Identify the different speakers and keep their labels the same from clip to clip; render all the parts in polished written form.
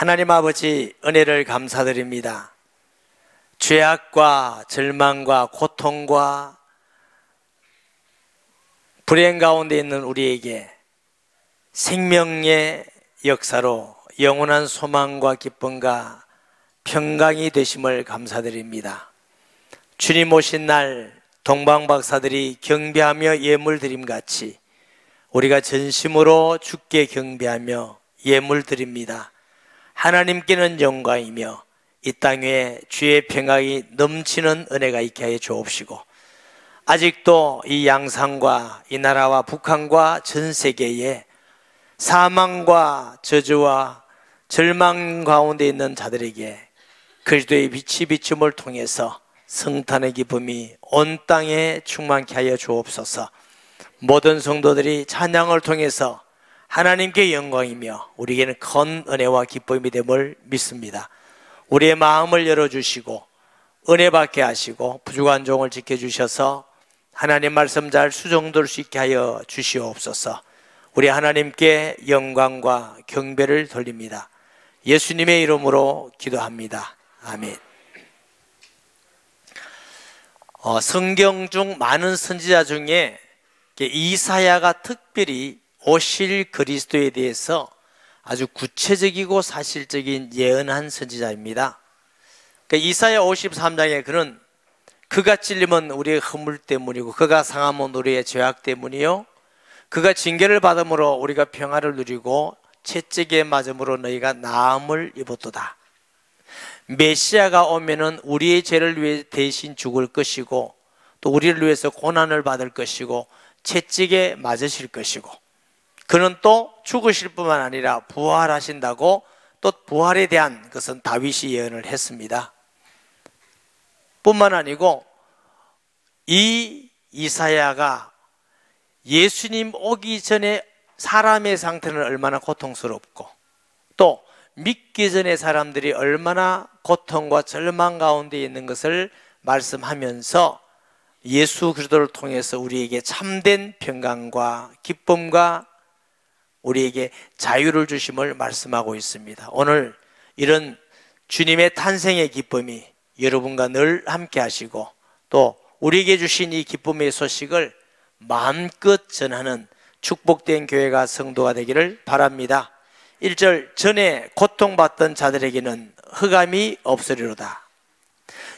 Speaker 1: 하나님 아버지, 은혜를 감사드립니다. 죄악과 절망과 고통과 불행 가운데 있는 우리에게 생명의 역사로 영원한 소망과 기쁨과 평강이 되심을 감사드립니다. 주님 오신 날 동방박사들이 경배하며 예물 드림같이 우리가 전심으로 주께 경배하며 예물 드립니다. 하나님께는 영광이며 이 땅에 주의 평강이 넘치는 은혜가 있게 하여 주옵시고, 아직도 이 양산과 이 나라와 북한과 전 세계에 사망과 저주와 절망 가운데 있는 자들에게 그리스도의 빛이 비춤을 통해서 성탄의 기쁨이 온 땅에 충만케 하여 주옵소서. 모든 성도들이 찬양을 통해서 하나님께 영광이며 우리에게는 큰 은혜와 기쁨이 됨을 믿습니다. 우리의 마음을 열어주시고 은혜 받게 하시고 부족한 종을 지켜주셔서 하나님 말씀 잘 수종될 수 있게 하여 주시옵소서. 우리 하나님께 영광과 경배를 돌립니다. 예수님의 이름으로 기도합니다. 아멘. 성경 중 많은 선지자 중에 이사야가 특별히 오실 그리스도에 대해서 아주 구체적이고 사실적인 예언한 선지자입니다. 이사야 53장에 그는 그가 찔림은 우리의 허물 때문이고 그가 상함은 우리의 죄악 때문이요 그가 징계를 받음으로 우리가 평화를 누리고 채찍에 맞음으로 너희가 나음을 입었도다. 메시아가 오면은 우리의 죄를 위해 대신 죽을 것이고 또 우리를 위해서 고난을 받을 것이고 채찍에 맞으실 것이고 그는 또 죽으실 뿐만 아니라 부활하신다고 또 부활에 대한 것은 다윗이 예언을 했습니다. 뿐만 아니고 이 이사야가 예수님 오기 전에 사람의 상태는 얼마나 고통스럽고 또 믿기 전에 사람들이 얼마나 고통과 절망 가운데 있는 것을 말씀하면서 예수 그리스도를 통해서 우리에게 참된 평강과 기쁨과 우리에게 자유를 주심을 말씀하고 있습니다. 오늘 이런 주님의 탄생의 기쁨이 여러분과 늘 함께 하시고 또 우리에게 주신 이 기쁨의 소식을 마음껏 전하는 축복된 교회가 성도가 되기를 바랍니다. 1절, 전에 고통받던 자들에게는 흑암이 없으리로다.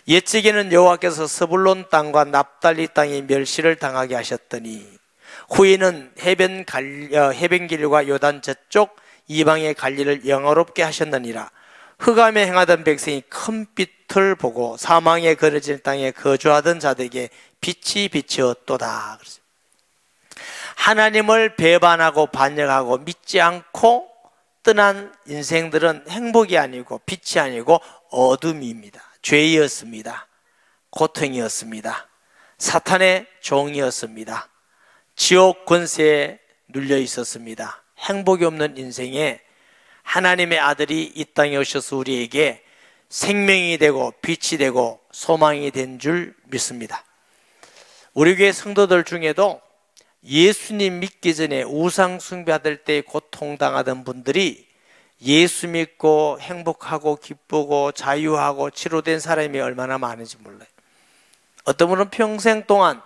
Speaker 1: 옛적에는 여호와께서 스불론 땅과 납달리 땅에 멸시를 당하게 하셨더니 후에는 해변길과 요단 저쪽 이방의 관리를 영화롭게 하셨느니라. 흑암에 행하던 백성이 큰 빛을 보고 사망에 거느진 땅에 거주하던 자들에게 빛이 비치었도다. 하나님을 배반하고 반역하고 믿지 않고 떠난 인생들은 행복이 아니고 빛이 아니고 어둠입니다. 죄였습니다. 고통이었습니다. 사탄의 종이었습니다. 지옥 권세에 눌려 있었습니다. 행복이 없는 인생에 하나님의 아들이 이 땅에 오셔서 우리에게 생명이 되고 빛이 되고 소망이 된 줄 믿습니다. 우리 교회 성도들 중에도 예수님 믿기 전에 우상 숭배받을 때 고통당하던 분들이 예수 믿고 행복하고 기쁘고 자유하고 치료된 사람이 얼마나 많은지 몰라요. 어떤 분은 평생 동안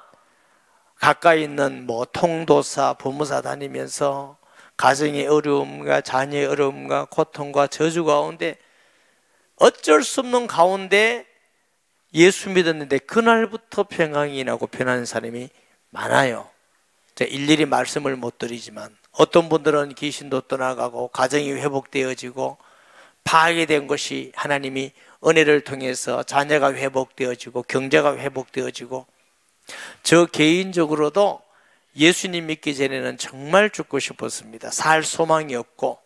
Speaker 1: 가까이 있는 통도사, 법무사 다니면서 가정의 어려움과 자녀의 어려움과 고통과 저주 가운데 어쩔 수 없는 가운데 예수 믿었는데 그날부터 평강이 나고 변하는 사람이 많아요. 제가 일일이 말씀을 못 드리지만 어떤 분들은 귀신도 떠나가고 가정이 회복되어지고 파괴된 것이 하나님이 은혜를 통해서 자녀가 회복되어지고 경제가 회복되어지고, 저 개인적으로도 예수님 믿기 전에는 정말 죽고 싶었습니다. 살 소망이 없고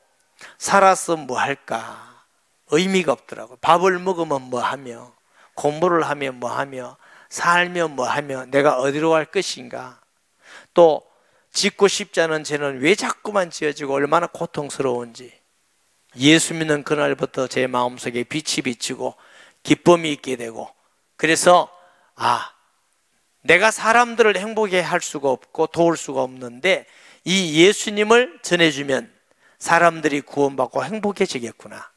Speaker 1: 살아서 뭐 할까 의미가 없더라고요. 밥을 먹으면 뭐 하며 공부를 하면 뭐 하며 살면 뭐 하며 내가 어디로 갈 것인가, 또 짓고 싶지 않은 죄는 왜 자꾸만 지어지고 얼마나 고통스러운지. 예수 믿는 그날부터 제 마음속에 빛이 비치고 기쁨이 있게 되고, 그래서 내가 사람들을 행복하게 할 수가 없고 도울 수가 없는데 이 예수님을 전해주면 사람들이 구원받고 행복해지겠구나.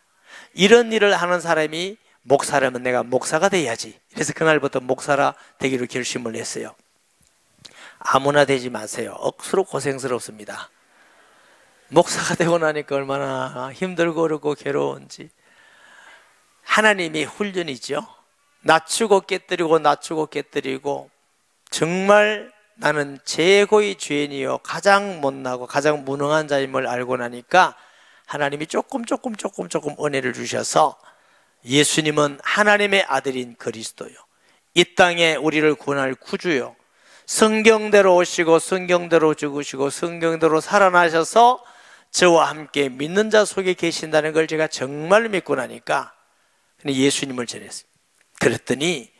Speaker 1: 이런 일을 하는 사람이 목사라면 내가 목사가 돼야지. 그래서 그날부터 목사라 되기로 결심을 했어요. 아무나 되지 마세요. 억수로 고생스럽습니다. 목사가 되고 나니까 얼마나 힘들고 어렵고 괴로운지. 하나님이 훈련이죠. 낮추고 깨뜨리고 낮추고 깨뜨리고, 정말 나는 최고의 죄인이요 가장 못나고 가장 무능한 자임을 알고 나니까 하나님이 조금 은혜를 주셔서, 예수님은 하나님의 아들인 그리스도요, 이 땅에 우리를 구원할 구주요, 성경대로 오시고 성경대로 죽으시고 성경대로 살아나셔서 저와 함께 믿는 자 속에 계신다는 걸 제가 정말 믿고 나니까 예수님을 전했어요. 그랬더니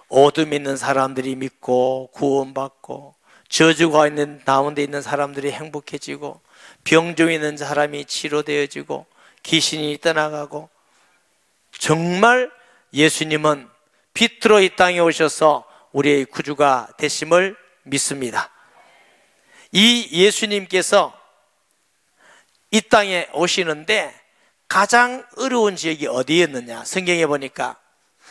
Speaker 1: 어둠에 있는 사람들이 믿고 구원받고, 저주가 있는 가운데 있는 사람들이 행복해지고, 병중에 있는 사람이 치료되어지고, 귀신이 떠나가고, 정말 예수님은 빛으로 이 땅에 오셔서 우리의 구주가 되심을 믿습니다. 이 예수님께서 이 땅에 오시는데 가장 어려운 지역이 어디였느냐? 성경에 보니까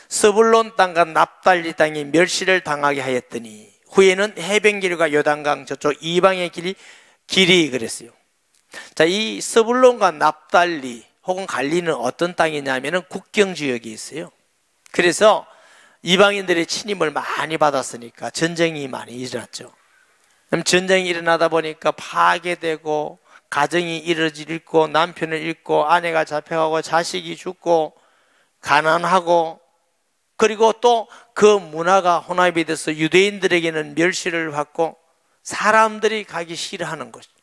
Speaker 1: 스불론 땅과 납달리 땅이 멸시를 당하게 하였더니 후에는 해변길과 요단강 저쪽 이방의 길이 그랬어요. 자, 이 스불론과 납달리 혹은 갈리는 어떤 땅이냐면은 국경 지역이 있어요. 그래서 이방인들의 침입을 많이 받았으니까 전쟁이 많이 일어났죠. 그럼 전쟁이 일어나다 보니까 파괴되고, 가정이 잃고, 남편을 잃고, 아내가 잡혀가고, 자식이 죽고, 가난하고, 그리고 또 그 문화가 혼합이 돼서 유대인들에게는 멸시를 받고 사람들이 가기 싫어하는 것이죠.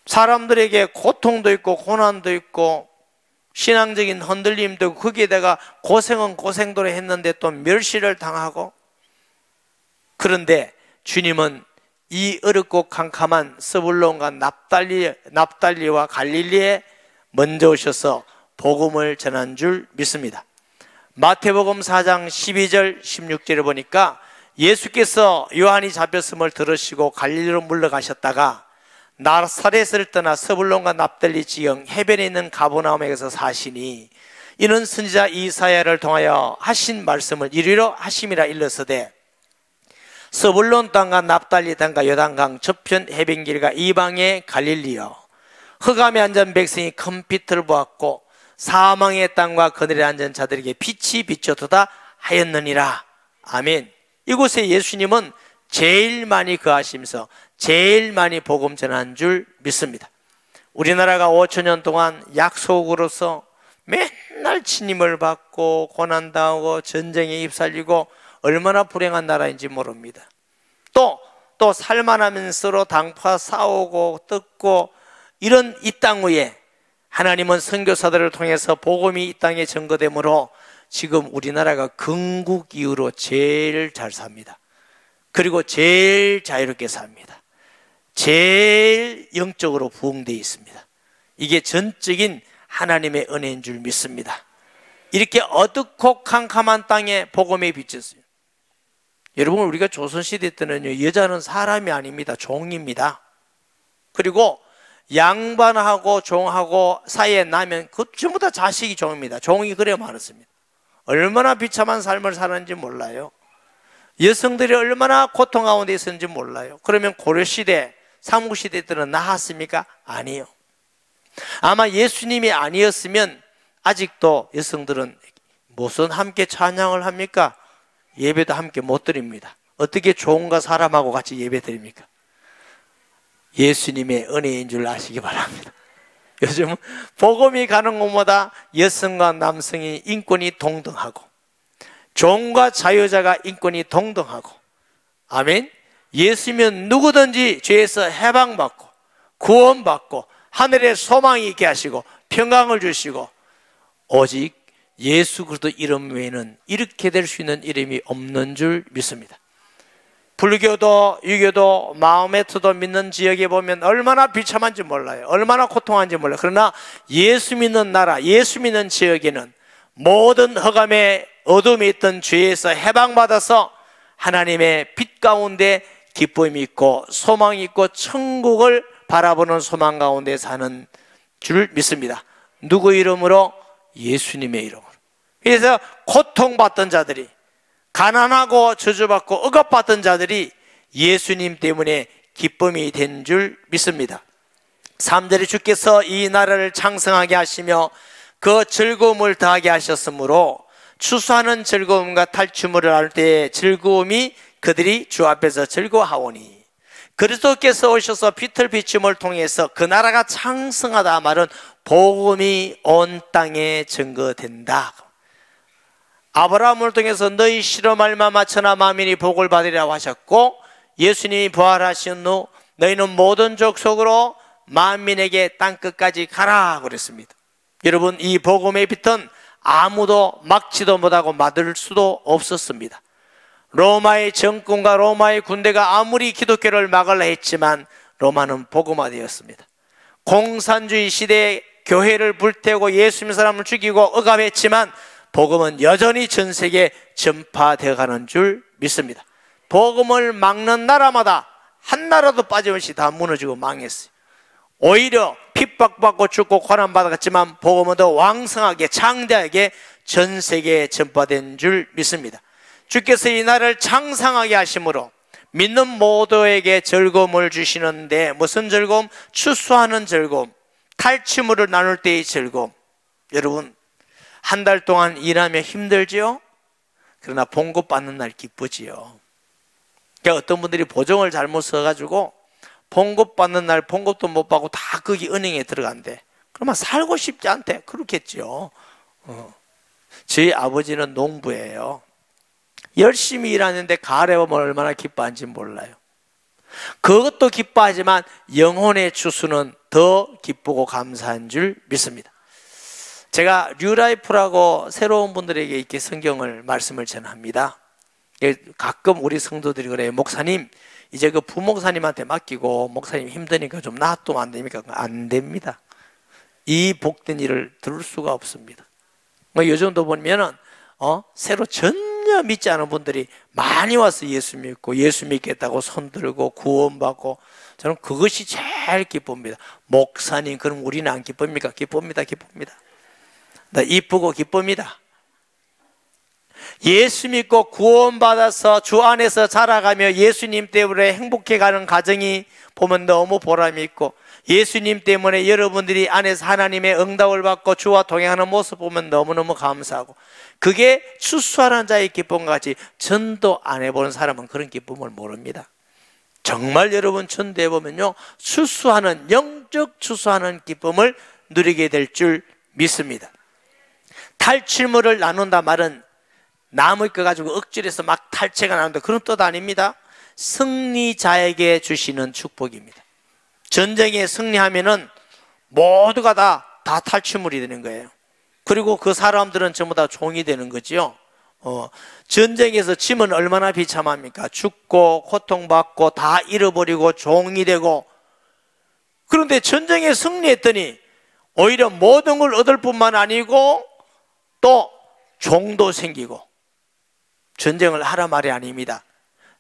Speaker 1: 사람들에게 고통도 있고 고난도 있고 신앙적인 흔들림도 있고, 거기에다가 고생은 고생도로 했는데 또 멸시를 당하고. 그런데 주님은 이 어렵고 캄캄한 스불론과 납달리와 갈릴리에 먼저 오셔서 복음을 전한 줄 믿습니다. 마태복음 4장 12절 16절에 보니까 예수께서 요한이 잡혔음을 들으시고 갈릴리로 물러가셨다가 나사렛을 떠나 스불론과 납달리 지형 해변에 있는 가버나움에서 사시니, 이는 선지자 이사야를 통하여 하신 말씀을 이루려 하심이라 일렀으되, 스불론 땅과 납달리 땅과 요단강 저편 해변길과 이방의 갈릴리여, 흑암에 앉은 백성이 큰 빛을 보았고 사망의 땅과 그늘에 앉은 자들에게 빛이 비춰도다 하였느니라. 아멘. 이곳에 예수님은 제일 많이 거하시면서 제일 많이 복음 전한 줄 믿습니다. 우리나라가 5천년 동안 약속으로서 맨날 침입을 받고 고난당하고 전쟁에 휩쓸리고 얼마나 불행한 나라인지 모릅니다. 또 살만하면서로 당파 싸우고 뜯고 이런 이 땅 위에 하나님은 선교사들을 통해서 복음이 이 땅에 전거되므로 지금 우리나라가 건국 이후로 제일 잘 삽니다. 그리고 제일 자유롭게 삽니다. 제일 영적으로 부흥되어 있습니다. 이게 전적인 하나님의 은혜인 줄 믿습니다. 이렇게 어둡고 캄캄한 땅에 복음이 비쳤어요. 여러분, 우리가 조선시대 때는요, 여자는 사람이 아닙니다. 종입니다. 그리고 양반하고 종하고 사이에 나면 그 전부 다 자식이 종입니다. 종이 그래 많았습니다. 얼마나 비참한 삶을 사는지 몰라요. 여성들이 얼마나 고통 가운데 있었는지 몰라요. 그러면 고려시대, 삼국시대 때는 나았습니까? 아니요. 아마 예수님이 아니었으면 아직도 여성들은 무슨 함께 찬양을 합니까? 예배도 함께 못 드립니다. 어떻게 종과 사람하고 같이 예배 드립니까? 예수님의 은혜인 줄 아시기 바랍니다. 요즘 복음이 가는 곳마다 여성과 남성이 인권이 동등하고 종과 자유자가 인권이 동등하고, 아멘. 예수면 누구든지 죄에서 해방받고 구원받고 하늘에 소망이 있게 하시고 평강을 주시고, 오직 예수 그리스도 이름 외에는 이렇게 될 수 있는 이름이 없는 줄 믿습니다. 불교도 유교도 마호메트도 믿는 지역에 보면 얼마나 비참한지 몰라요. 얼마나 고통한지 몰라요. 그러나 예수 믿는 나라, 예수 믿는 지역에는 모든 흑암의 어둠에 있던 죄에서 해방받아서 하나님의 빛 가운데 기쁨이 있고 소망이 있고 천국을 바라보는 소망 가운데 사는 줄 믿습니다. 누구 이름으로? 예수님의 이름으로. 그래서 고통받던 자들이, 가난하고 저주받고 억압받던 자들이 예수님 때문에 기쁨이 된 줄 믿습니다. 3절에 주께서 이 나라를 창성하게 하시며 그 즐거움을 더하게 하셨으므로 추수하는 즐거움과 탈취물을 할 때의 즐거움이 그들이 주 앞에서 즐거워하오니, 그리스도께서 오셔서 빛을 비춤을 통해서 그 나라가 창성하다 말은 복음이 온 땅에 증거된다. 아브라함을 통해서 너희 실험할 마마 천하 만민이 복을 받으리라고 하셨고, 예수님이 부활하신 후 너희는 모든 족속으로 만민에게 땅끝까지 가라 그랬습니다. 여러분, 이 복음의 빛은 아무도 막지도 못하고 막을 수도 없었습니다. 로마의 정권과 로마의 군대가 아무리 기독교를 막으려 했지만 로마는 복음화되었습니다. 공산주의 시대에 교회를 불태우고 예수님 사람을 죽이고 억압했지만 복음은 여전히 전 세계에 전파되어 가는 줄 믿습니다. 복음을 막는 나라마다 한 나라도 빠짐없이 다 무너지고 망했어요. 오히려 핍박받고 죽고 고난받았지만 복음은 더 왕성하게 창대하게 전 세계에 전파된 줄 믿습니다. 주께서 이 나라를 창성하게 하심으로 믿는 모두에게 즐거움을 주시는데, 무슨 즐거움? 추수하는 즐거움, 탈취물을 나눌 때의 즐거움. 여러분, 한 달 동안 일하며 힘들지요? 그러나 봉급 받는 날 기쁘지요. 그러니까 어떤 분들이 보정을 잘못 써가지고 봉급 받는 날 봉급도 못 받고 다 거기 은행에 들어간대. 그러면 살고 싶지 않대. 그렇겠죠. 저희 아버지는 농부예요. 열심히 일하는데 가을에 보면 얼마나 기뻐하는지 몰라요. 그것도 기뻐하지만 영혼의 추수는 더 기쁘고 감사한 줄 믿습니다. 제가 뉴라이프라고 새로운 분들에게 이렇게 성경을 말씀을 전합니다. 가끔 우리 성도들이 그래요. 목사님, 이제 그 부목사님한테 맡기고 목사님 힘드니까 좀 놔두면 안 됩니까? 안 됩니다. 이 복된 일을 들을 수가 없습니다. 요즘도 보면은 새로 전혀 믿지 않은 분들이 많이 와서 예수 믿고 예수 믿겠다고 손들고 구원받고, 저는 그것이 제일 기쁩니다. 목사님, 그럼 우리는 안 기쁩니까? 기쁩니다. 기쁩니다. 나 이쁘고 기쁩니다. 예수 믿고 구원받아서 주 안에서 자라가며 예수님 때문에 행복해가는 가정이 보면 너무 보람이 있고, 예수님 때문에 여러분들이 안에서 하나님의 응답을 받고 주와 동행하는 모습 보면 너무너무 감사하고, 그게 추수하는 자의 기쁨과 같이 전도 안 해보는 사람은 그런 기쁨을 모릅니다. 정말 여러분 전도해 보면요, 추수하는, 영적 추수하는 기쁨을 누리게 될 줄 믿습니다. 탈취물을 나눈다 말은 남의 거 가지고 억지로서 막 탈취가 나눈다, 그런 뜻 아닙니다. 승리자에게 주시는 축복입니다. 전쟁에 승리하면은 모두가 다 탈취물이 되는 거예요. 그리고 그 사람들은 전부 다 종이 되는 거죠. 전쟁에서 짐은 얼마나 비참합니까? 죽고 고통받고 다 잃어버리고 종이 되고. 그런데 전쟁에 승리했더니 오히려 모든 걸 얻을 뿐만 아니고 또 종도 생기고. 전쟁을 하라 말이 아닙니다.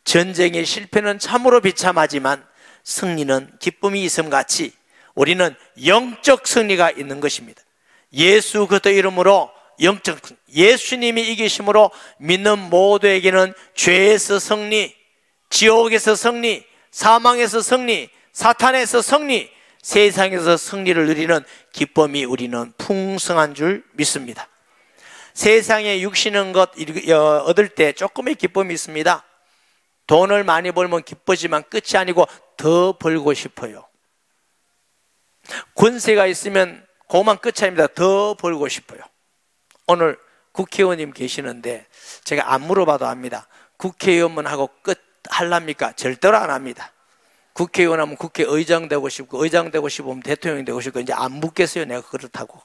Speaker 1: 전쟁의 실패는 참으로 비참하지만 승리는 기쁨이 있음 같이 우리는 영적 승리가 있는 것입니다. 예수 그리스도 이름으로 영적, 예수님이 이기심으로 믿는 모두에게는 죄에서 승리, 지옥에서 승리, 사망에서 승리, 사탄에서 승리, 세상에서 승리를 누리는 기쁨이 우리는 풍성한 줄 믿습니다. 세상에 육신은 것 얻을 때 조금의 기쁨이 있습니다. 돈을 많이 벌면 기쁘지만 끝이 아니고 더 벌고 싶어요. 권세가 있으면 그만 끝이 아닙니다. 더 벌고 싶어요. 오늘 국회의원님 계시는데 제가 안 물어봐도 압니다. 국회의원만 끝 할랍니까? 절대로 안 합니다. 국회의원 하면 국회의장 되고 싶고, 의장 되고 싶으면 대통령 되고 싶고, 이제 안 묻겠어요. 내가 그렇다고.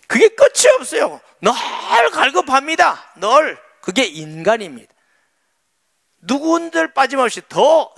Speaker 1: 그게 끝이 없어요. 늘 갈급합니다. 늘. 그게 인간입니다. 누군들 빠짐없이 더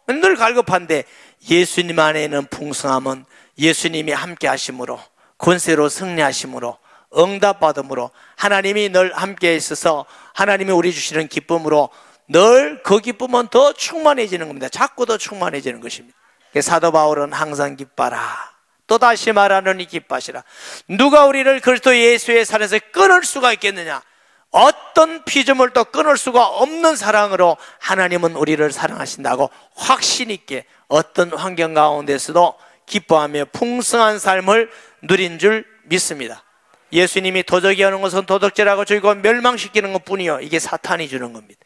Speaker 1: 늘 갈급한데, 예수님 안에는 풍성함은 예수님이 함께 하심으로, 권세로 승리하심으로, 응답받음으로, 하나님이 늘 함께 있어서 하나님이 우리 주시는 기쁨으로 늘 그 기쁨은 더 충만해지는 겁니다. 자꾸 더 충만해지는 것입니다. 사도 바울은 항상 기뻐라, 또다시 말하노니 기뻐하시라. 누가 우리를 그리스도 예수의 살에서 끊을 수가 있겠느냐? 어떤 피조물도 끊을 수가 없는 사랑으로 하나님은 우리를 사랑하신다고 확신 있게 어떤 환경 가운데서도 기뻐하며 풍성한 삶을 누린 줄 믿습니다. 예수님이 도적이 오는 것은 도둑질하고 죽이고 멸망시키는 것뿐이요, 이게 사탄이 주는 겁니다.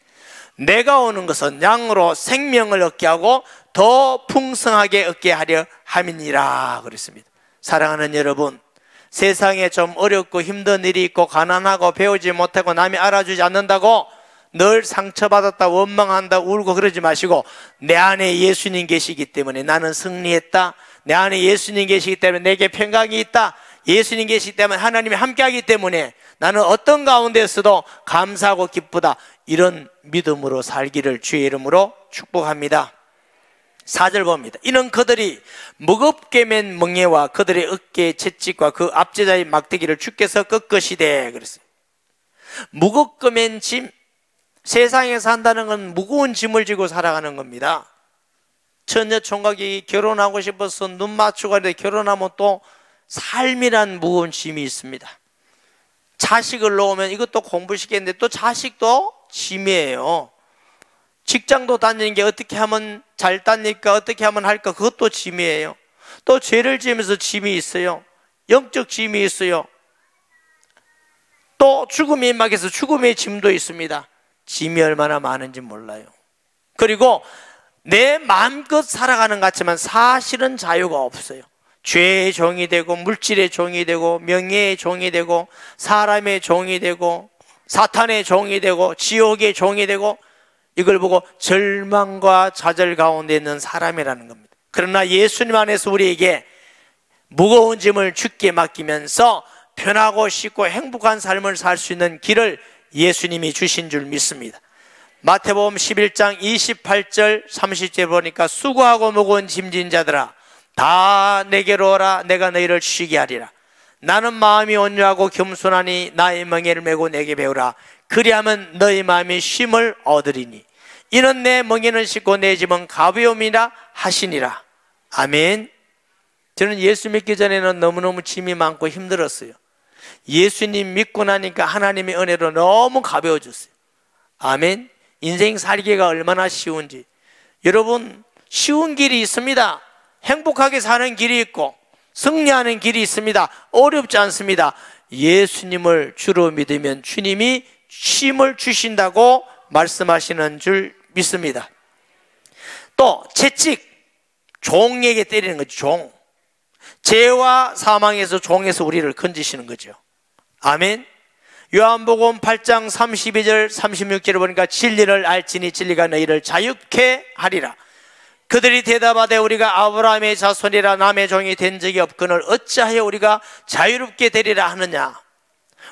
Speaker 1: 내가 오는 것은 양으로 생명을 얻게 하고 더 풍성하게 얻게 하려 함이니라 그랬습니다. 사랑하는 여러분, 세상에 좀 어렵고 힘든 일이 있고 가난하고 배우지 못하고 남이 알아주지 않는다고 늘 상처받았다 원망한다 울고 그러지 마시고, 내 안에 예수님 계시기 때문에 나는 승리했다, 내 안에 예수님 계시기 때문에 내게 평강이 있다, 예수님 계시기 때문에 하나님이 함께하기 때문에 나는 어떤 가운데서도 감사하고 기쁘다, 이런 믿음으로 살기를 주의 이름으로 축복합니다. 4절 봅니다. 이는 그들이 무겁게 맨 멍에와 그들의 어깨의 채찍과 그 압제자의 막대기를 주께서 꺾으시되 그랬어요. 무겁게 맨 짐, 세상에 산다는 건 무거운 짐을 지고 살아가는 겁니다. 처녀 총각이 결혼하고 싶어서 눈 맞추고 하는데 결혼하면 또 삶이란 무거운 짐이 있습니다. 자식을 놓으면 이것도 공부시켰는데 또 자식도 짐이에요. 직장도 다니는 게 어떻게 하면 잘 다닐까, 어떻게 하면 할까, 그것도 짐이에요. 또 죄를 지으면서 짐이 있어요. 영적 짐이 있어요. 또 죽음의 임박에서 죽음의 짐도 있습니다. 짐이 얼마나 많은지 몰라요. 그리고 내 마음껏 살아가는 것 같지만 사실은 자유가 없어요. 죄의 종이 되고 물질의 종이 되고 명예의 종이 되고 사람의 종이 되고 사탄의 종이 되고 지옥의 종이 되고, 이걸 보고 절망과 좌절 가운데 있는 사람이라는 겁니다. 그러나 예수님 안에서 우리에게 무거운 짐을 주께 맡기면서 편하고 쉽고 행복한 삶을 살 수 있는 길을 예수님이 주신 줄 믿습니다. 마태복음 11장 28절 30절 보니까 수고하고 무거운 짐진 자들아 다 내게로 오라, 내가 너희를 쉬게 하리라. 나는 마음이 온유하고 겸손하니 나의 멍에를 메고 내게 배우라. 그리하면 너희 마음이 쉼을 얻으리니 이는 내 멍에는 쉽고 내 짐은 가벼움이라 하시니라. 아멘. 저는 예수 믿기 전에는 너무너무 짐이 많고 힘들었어요. 예수님 믿고 나니까 하나님의 은혜로 너무 가벼워졌어요. 아멘. 인생 살기가 얼마나 쉬운지. 여러분, 쉬운 길이 있습니다. 행복하게 사는 길이 있고 승리하는 길이 있습니다. 어렵지 않습니다. 예수님을 주로 믿으면 주님이 쉼을 주신다고 말씀하시는 줄 믿습니다. 또 채찍, 종에게 때리는 거죠. 종. 죄와 사망에서 종에서 우리를 건지시는 거죠. 아멘. 요한복음 8장 32절 36절을 보니까 진리를 알지니 진리가 너희를 자유케 하리라. 그들이 대답하되 우리가 아브라함의 자손이라 남의 종이 된 적이 없거늘 어찌하여 우리가 자유롭게 되리라 하느냐.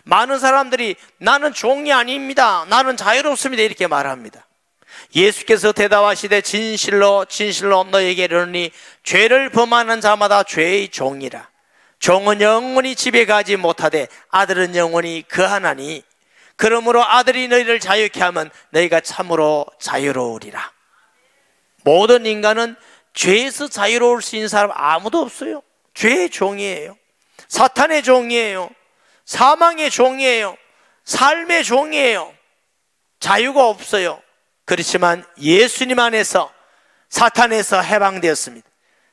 Speaker 1: 많은 사람들이 나는 종이 아닙니다, 나는 자유롭습니다, 이렇게 말합니다. 예수께서 대답하시되 진실로 진실로 너희에게 이르노니 죄를 범하는 자마다 죄의 종이라. 종은 영원히 집에 가지 못하되 아들은 영원히 거하나니 그러므로 아들이 너희를 자유케 하면 너희가 참으로 자유로우리라. 모든 인간은 죄에서 자유로울 수 있는 사람 아무도 없어요. 죄의 종이에요. 사탄의 종이에요. 사망의 종이에요. 삶의 종이에요. 자유가 없어요. 그렇지만 예수님 안에서 사탄에서 해방되었습니다.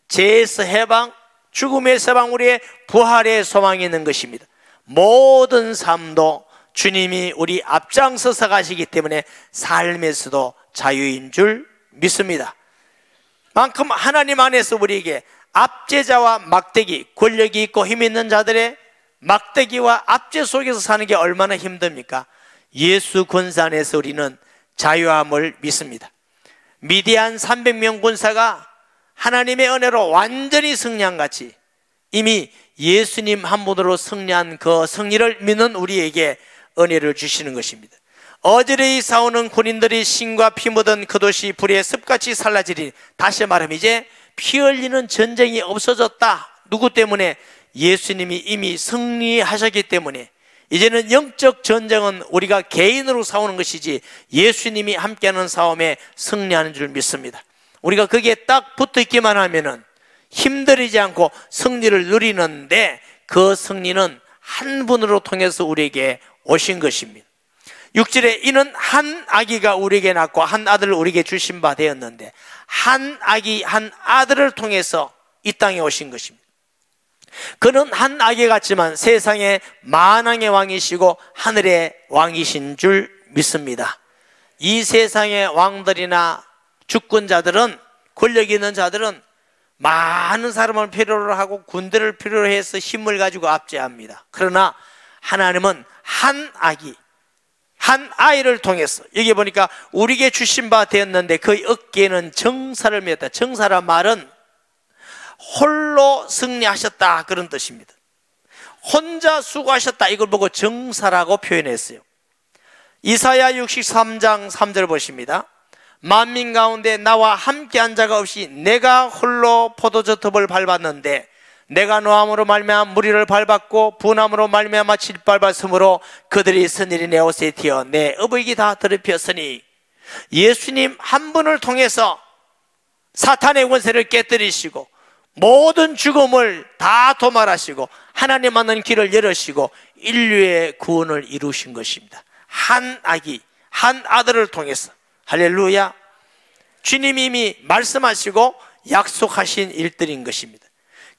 Speaker 1: 죄에서 해방, 죽음에서 해방, 우리의 부활의 소망이 있는 것입니다. 모든 삶도 주님이 우리 앞장서서 가시기 때문에 삶에서도 자유인 줄 믿습니다. 만큼 하나님 안에서 우리에게 압제자와 막대기, 권력이 있고 힘 있는 자들의 막대기와 압제 속에서 사는 게 얼마나 힘듭니까? 예수 군사 안에서 우리는 자유함을 믿습니다. 미디안 300명 군사가 하나님의 은혜로 완전히 승리한 같이 이미 예수님 한 분으로 승리한 그 승리를 믿는 우리에게 은혜를 주시는 것입니다. 어지러이 싸우는 군인들이 신과 피 묻은 그 도시 불에 습같이 살라지리. 다시 말하면 이제 피 흘리는 전쟁이 없어졌다. 누구 때문에? 예수님이 이미 승리하셨기 때문에. 이제는 영적 전쟁은 우리가 개인으로 싸우는 것이지 예수님이 함께하는 싸움에 승리하는 줄 믿습니다. 우리가 거기에 딱 붙어 있기만 하면은 힘들이지 않고 승리를 누리는데 그 승리는 한 분으로 통해서 우리에게 오신 것입니다. 6절에 이는 한 아기가 우리에게 낳고 한 아들을 우리에게 주신 바 되었는데 한 아기 한 아들을 통해서 이 땅에 오신 것입니다. 그는 한 아기 같지만 세상의 만왕의 왕이시고 하늘의 왕이신 줄 믿습니다. 이 세상의 왕들이나 주권자들은, 권력 있는 자들은 많은 사람을 필요로 하고 군대를 필요로 해서 힘을 가지고 압제합니다. 그러나 하나님은 한 아기, 한 아이를 통해서, 여기 보니까 우리에게 주신 바 되었는데 그의 어깨에는 정사를 메었다. 정사란 말은 홀로 승리하셨다, 그런 뜻입니다. 혼자 수고하셨다, 이걸 보고 정사라고 표현했어요. 이사야 63장 3절 보십니다. 만민 가운데 나와 함께한 자가 없이 내가 홀로 포도주 톱을 밟았는데 내가 노함으로 말미암아 무리를 밟았고 분함으로 말미암아 짓밟았으므로 그들이 선일이 내 옷에 튀어 내 의복이 다 더럽혔으니, 예수님 한 분을 통해서 사탄의 권세를 깨뜨리시고 모든 죽음을 다 도말하시고 하나님 만난 길을 열으시고 인류의 구원을 이루신 것입니다. 한 아기, 한 아들을 통해서. 할렐루야. 주님이 이미 말씀하시고 약속하신 일들인 것입니다.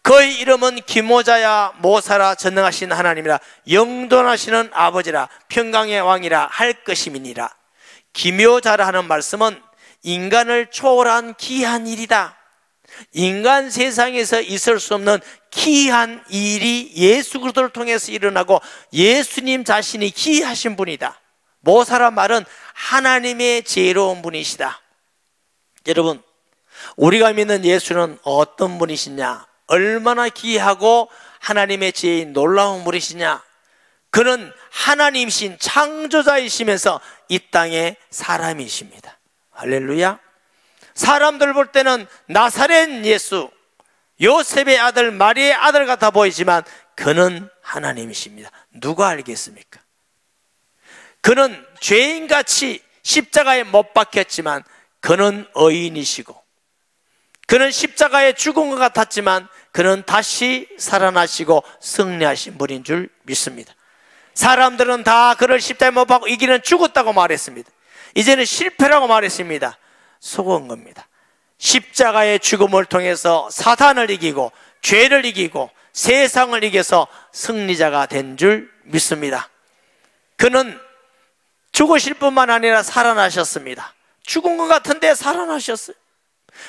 Speaker 1: 그의 이름은 기모자야 모사라 전능하신 하나님이라 영존하시는 아버지라 평강의 왕이라 할 것임이니라. 기묘자라 하는 말씀은 인간을 초월한 귀한 일이다. 인간 세상에서 있을 수 없는 귀한 일이 예수 그리스도를 통해서 일어나고 예수님 자신이 귀하신 분이다. 모사란 말은 하나님의 지혜로운 분이시다. 여러분, 우리가 믿는 예수는 어떤 분이시냐? 얼마나 귀하고 하나님의 지혜인 놀라운 분이시냐? 그는 하나님이신 창조자이시면서 이 땅의 사람이십니다. 할렐루야. 사람들 볼 때는 나사렛 예수, 요셉의 아들 마리의 아들 같아 보이지만 그는 하나님이십니다. 누가 알겠습니까? 그는 죄인같이 십자가에 못 박혔지만 그는 의인이시고, 그는 십자가에 죽은 것 같았지만 그는 다시 살아나시고 승리하신 분인 줄 믿습니다. 사람들은 다 그를 십자가에 못 박고 이기는 죽었다고 말했습니다. 이제는 실패라고 말했습니다. 속은 겁니다. 십자가의 죽음을 통해서 사탄을 이기고 죄를 이기고 세상을 이겨서 승리자가 된 줄 믿습니다. 그는 죽으실 뿐만 아니라 살아나셨습니다. 죽은 것 같은데 살아나셨어요.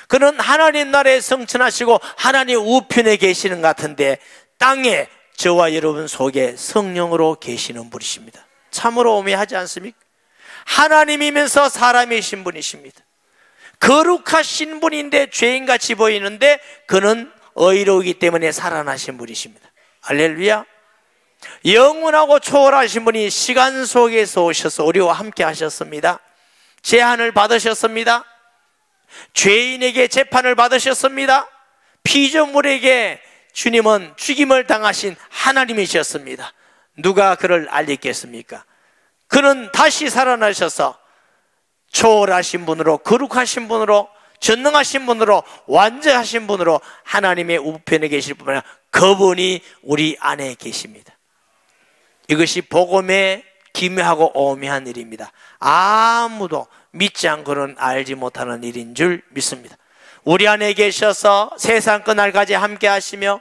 Speaker 1: 그는 하나님 나라에 성천하시고 하나님 우편에 계시는 것 같은데 땅에 저와 여러분 속에 성령으로 계시는 분이십니다. 참으로 오묘하지 않습니까? 하나님이면서 사람이신 분이십니다. 거룩하신 분인데 죄인같이 보이는데 그는 의로우기 때문에 살아나신 분이십니다. 할렐루야. 영원하고 초월하신 분이 시간 속에서 오셔서 우리와 함께 하셨습니다. 제한을 받으셨습니다. 죄인에게 재판을 받으셨습니다. 피조물에게 주님은 죽임을 당하신 하나님이셨습니다. 누가 그를 알겠습니까? 그는 다시 살아나셔서 초월하신 분으로, 거룩하신 분으로, 전능하신 분으로, 완전하신 분으로 하나님의 우편에 계실 뿐만 아니라 그분이 우리 안에 계십니다. 이것이 복음의 기묘하고 오묘한 일입니다. 아무도 믿지 않고는 알지 못하는 일인 줄 믿습니다. 우리 안에 계셔서 세상 끝날까지 함께 하시며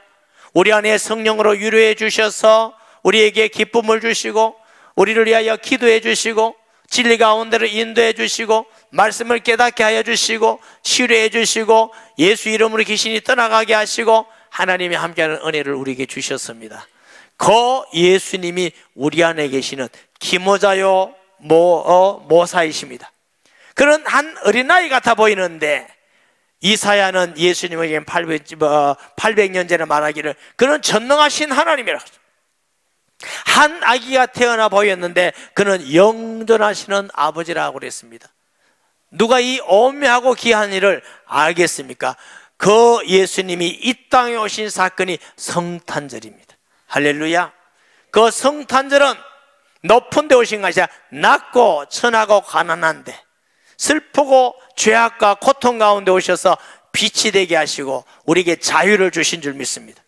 Speaker 1: 우리 안에 성령으로 위로해 주셔서 우리에게 기쁨을 주시고 우리를 위하여 기도해 주시고 진리 가운데로 인도해 주시고 말씀을 깨닫게 하여 주시고 치료해 주시고 예수 이름으로 귀신이 떠나가게 하시고 하나님이 함께하는 은혜를 우리에게 주셨습니다. 그 예수님이 우리 안에 계시는 기모자요 모사이십니다. 그는 한 어린아이 같아 보이는데 이사야는 예수님에게 800년 전에 말하기를 그는 전능하신 하나님이라고, 한 아기가 태어나 보였는데 그는 영존하시는 아버지라고 그랬습니다. 누가 이 오묘하고 귀한 일을 알겠습니까? 그 예수님이 이 땅에 오신 사건이 성탄절입니다. 할렐루야. 그 성탄절은 높은 데 오신 것이 아니라 낮고 천하고 가난한데 슬프고 죄악과 고통 가운데 오셔서 빛이 되게 하시고 우리에게 자유를 주신 줄 믿습니다.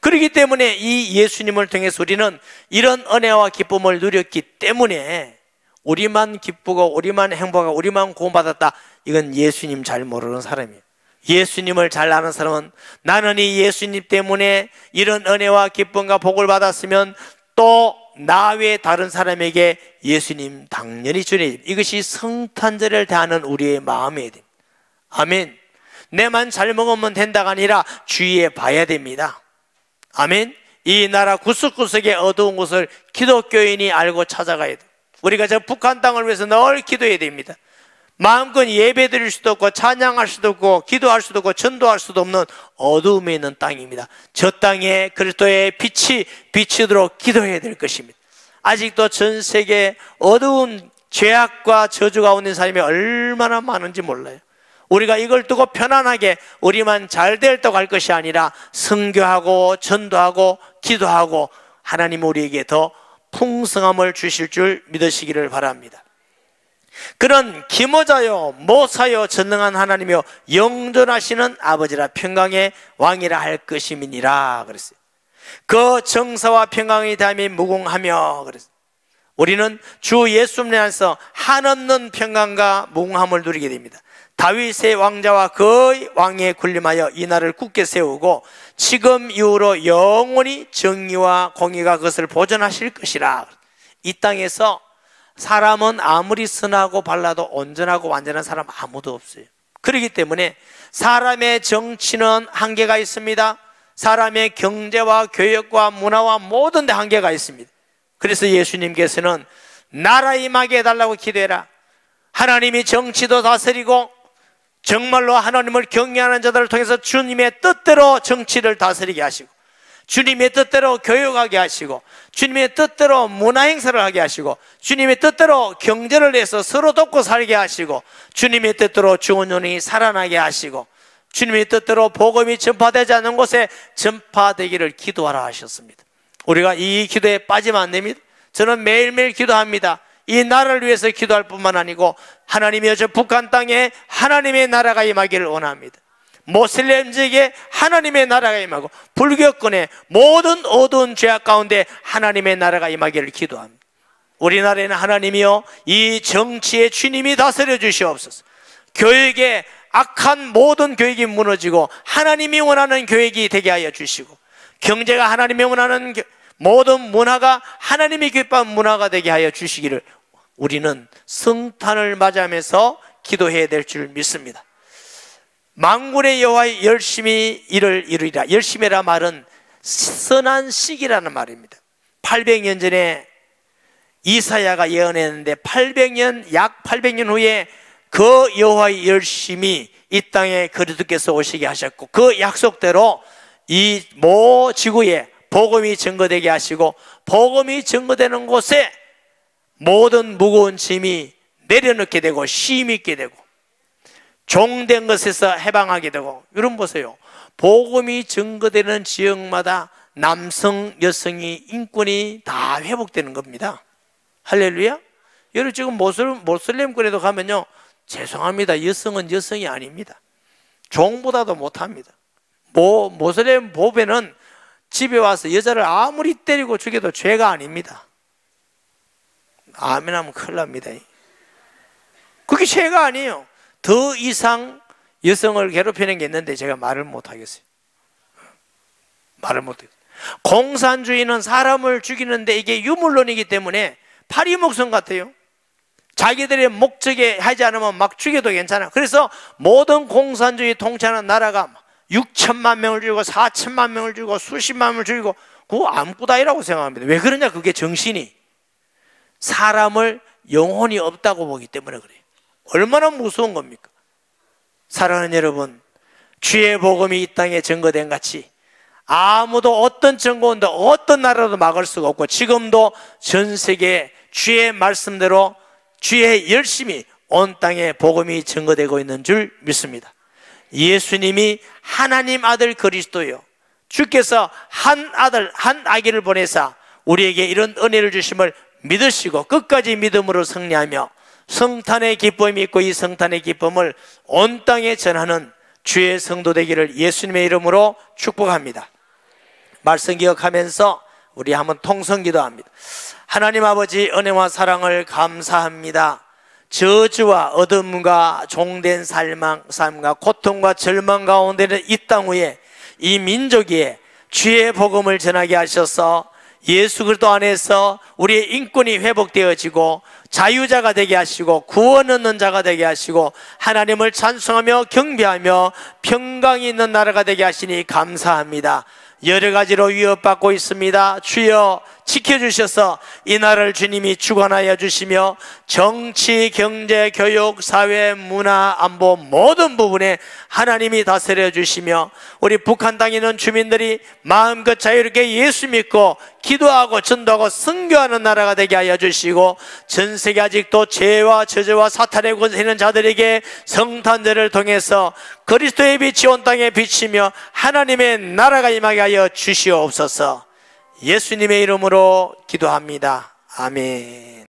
Speaker 1: 그렇기 때문에 이 예수님을 통해서 우리는 이런 은혜와 기쁨을 누렸기 때문에 우리만 기쁘고 우리만 행복하고 우리만 구원받았다, 이건 예수님 잘 모르는 사람이에요. 예수님을 잘 아는 사람은 나는 이 예수님 때문에 이런 은혜와 기쁨과 복을 받았으면 또 나 외에 다른 사람에게 예수님 당연히 주님, 이것이 성탄절을 대하는 우리의 마음이어야 됩니다. 아멘. 내만 잘 먹으면 된다가 아니라 주위에 봐야 됩니다. 아멘. 이 나라 구석구석의 어두운 곳을 기독교인이 알고 찾아가야 돼요. 우리가 저 북한 땅을 위해서 늘 기도해야 됩니다. 마음껏 예배 드릴 수도 없고 찬양할 수도 없고 기도할 수도 없고 전도할 수도 없는 어두움에 있는 땅입니다. 저 땅에 그리스도의 빛이 비치도록 기도해야 될 것입니다. 아직도 전 세계 어두운 죄악과 저주 가운데 있는 사람이 얼마나 많은지 몰라요. 우리가 이걸 두고 편안하게 우리만 잘 되었다고 할 것이 아니라 선교하고 전도하고 기도하고 하나님 우리에게 더 풍성함을 주실 줄 믿으시기를 바랍니다. 그런 기모자요 모사요 전능한 하나님이요 영존하시는 아버지라 평강의 왕이라 할 것임이니라 그랬어요. 그 정사와 평강이 다음에 무궁하며 그랬어요. 우리는 주 예수님 안에서 한없는 평강과 무궁함을 누리게 됩니다. 다윗의 왕자와 그 왕에 군림하여 이 나라를 굳게 세우고 지금 이후로 영원히 정의와 공의가 그것을 보존하실 것이라. 이 땅에서 사람은 아무리 선하고 발라도 온전하고 완전한 사람 아무도 없어요. 그렇기 때문에 사람의 정치는 한계가 있습니다. 사람의 경제와 교육과 문화와 모든 데 한계가 있습니다. 그래서 예수님께서는 나라 임하게 해달라고 기도해라. 하나님이 정치도 다스리고 정말로 하나님을 경외하는 자들을 통해서 주님의 뜻대로 정치를 다스리게 하시고 주님의 뜻대로 교육하게 하시고 주님의 뜻대로 문화행사를 하게 하시고 주님의 뜻대로 경제를 내서 서로 돕고 살게 하시고 주님의 뜻대로 죽은 영혼이 살아나게 하시고 주님의 뜻대로 복음이 전파되지 않는 곳에 전파되기를 기도하라 하셨습니다. 우리가 이 기도에 빠지면 안 됩니다. 저는 매일매일 기도합니다. 이 나라를 위해서 기도할 뿐만 아니고 하나님이여 저 북한 땅에 하나님의 나라가 임하기를 원합니다. 모슬렘지에게 하나님의 나라가 임하고 불교권의 모든 어두운 죄악 가운데 하나님의 나라가 임하기를 기도합니다. 우리나라에는 하나님이여 이 정치의 주님이 다스려 주시옵소서. 교육의 악한 모든 교육이 무너지고 하나님이 원하는 교육이 되게 하여 주시고 경제가 하나님이 원하는 모든 문화가 하나님이 기뻐하는 문화가 되게 하여 주시기를 우리는 성탄을 맞이하면서 기도해야 될 줄 믿습니다. 만군의 여호와의 열심히 일을 이루리라. 열심히라 말은 선한 시기라는 말입니다. 800년 전에 이사야가 예언했는데 약 800년 후에 그 여호와의 열심히 이 땅에 그리스도께서 오시게 하셨고 그 약속대로 이 모 지구에 복음이 증거되게 하시고 복음이 증거되는 곳에 모든 무거운 짐이 내려놓게 되고 쉼 있게 되고 종된 것에서 해방하게 되고. 여러분 보세요. 복음이 증거되는 지역마다 남성, 여성이 인권이 다 회복되는 겁니다. 할렐루야. 여러분 지금 모슬렘권에도 가면요, 죄송합니다, 여성은 여성이 아닙니다. 종보다도 못합니다. 모슬렘 보배는 집에 와서 여자를 아무리 때리고 죽여도 죄가 아닙니다. 아멘 하면 큰일 납니다. 그게 죄가 아니에요. 더 이상 여성을 괴롭히는 게 있는데 제가 말을 못하겠어요. 말을 못해요. 공산주의는 사람을 죽이는데 이게 유물론이기 때문에 파리목성 같아요. 자기들의 목적에 하지 않으면 막 죽여도 괜찮아. 그래서 모든 공산주의 통치하는 나라가 6천만 명을 죽이고 4천만 명을 죽이고 수십만 명을 죽이고 그거 아무것도아니라고 생각합니다. 왜 그러냐? 그게 정신이 사람을 영혼이 없다고 보기 때문에 그래요. 얼마나 무서운 겁니까? 사랑하는 여러분, 주의 복음이 이 땅에 증거된 같이 아무도 어떤 정권도 어떤 나라도 막을 수가 없고 지금도 전 세계 주의 말씀대로 주의 열심히 온 땅에 복음이 증거되고 있는 줄 믿습니다. 예수님이 하나님 아들 그리스도요, 주께서 한 아들 한 아기를 보내사 우리에게 이런 은혜를 주심을 믿으시고 끝까지 믿음으로 승리하며 성탄의 기쁨이 있고 이 성탄의 기쁨을 온 땅에 전하는 주의 성도 되기를 예수님의 이름으로 축복합니다. 말씀 기억하면서 우리 한번 통성 기도합니다. 하나님 아버지, 은혜와 사랑을 감사합니다. 저주와 어둠과 종된 삶과 고통과 절망 가운데는 이 땅 위에 이 민족에 주의 복음을 전하게 하셔서 예수 그리스도 안에서 우리의 인권이 회복되어지고 자유자가 되게 하시고 구원 얻는 자가 되게 하시고 하나님을 찬송하며 경배하며 평강이 있는 나라가 되게 하시니 감사합니다. 여러 가지로 위협받고 있습니다. 주여 지켜주셔서 이 나라를 주님이 주관하여 주시며 정치, 경제, 교육, 사회, 문화, 안보 모든 부분에 하나님이 다스려 주시며 우리 북한 땅에 있는 주민들이 마음껏 자유롭게 예수 믿고 기도하고 전도하고 선교하는 나라가 되게 하여 주시고 전 세계 아직도 죄와 저주와 사탄의 권세 있는 자들에게 성탄절을 통해서 그리스도의 빛이 온 땅에 비치며 하나님의 나라가 임하게 하여 주시옵소서. 예수님의 이름으로 기도합니다. 아멘.